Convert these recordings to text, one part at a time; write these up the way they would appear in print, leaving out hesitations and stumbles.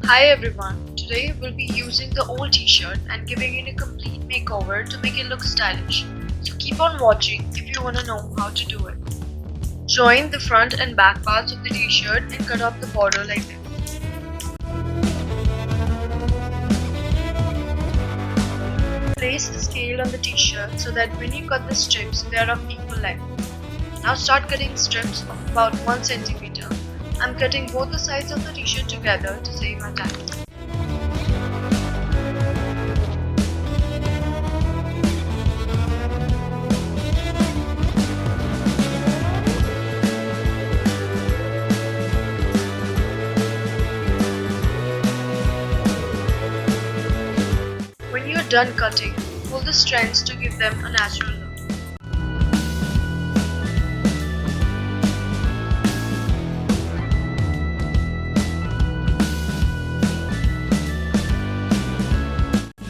Hi everyone, today we'll be using the old t-shirt and giving it a complete makeover to make it look stylish. So keep on watching if you want to know how to do it. Join the front and back parts of the t-shirt and cut off the border like this. Place the scale on the t-shirt so that when you cut the strips they are of equal length. Now start cutting strips of about 1 cm. I'm cutting both the sides of the t-shirt together to save my time. When you are done cutting, pull the strands to give them a natural look.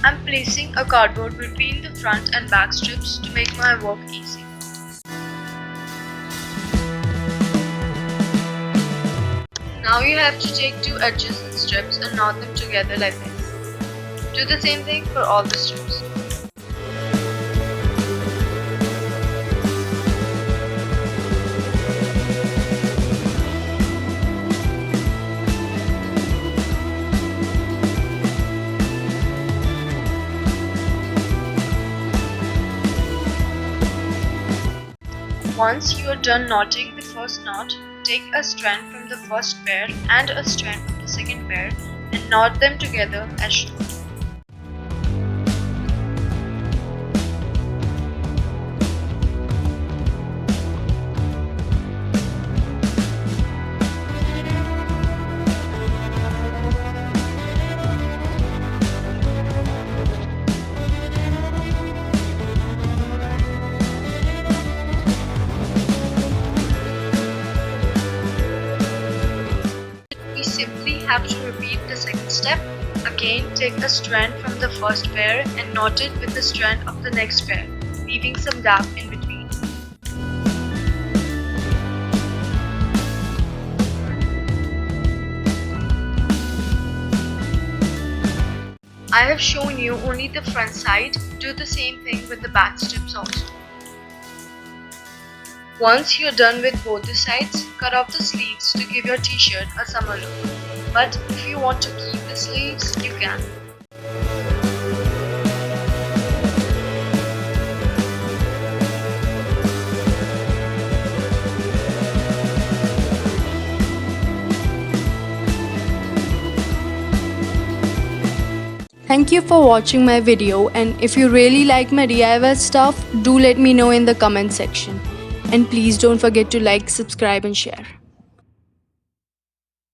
I'm placing a cardboard between the front and back strips to make my work easy. Now you have to take two edges and strips and knot them together like this. Do the same thing for all the strips. Once you are done knotting the first knot, take a strand from the first pair and a strand from the second pair and knot them together as shown. Simply have to repeat the second step. Again, take a strand from the first pair and knot it with the strand of the next pair, leaving some gap in between. I have shown you only the front side. Do the same thing with the back strips also. Once you're done with both the sides, cut off the sleeves to give your t-shirt a summer look. But if you want to keep the sleeves, you can. Thank you for watching my video, and if you really like my DIY stuff, do let me know in the comment section. And please don't forget to like, subscribe and share.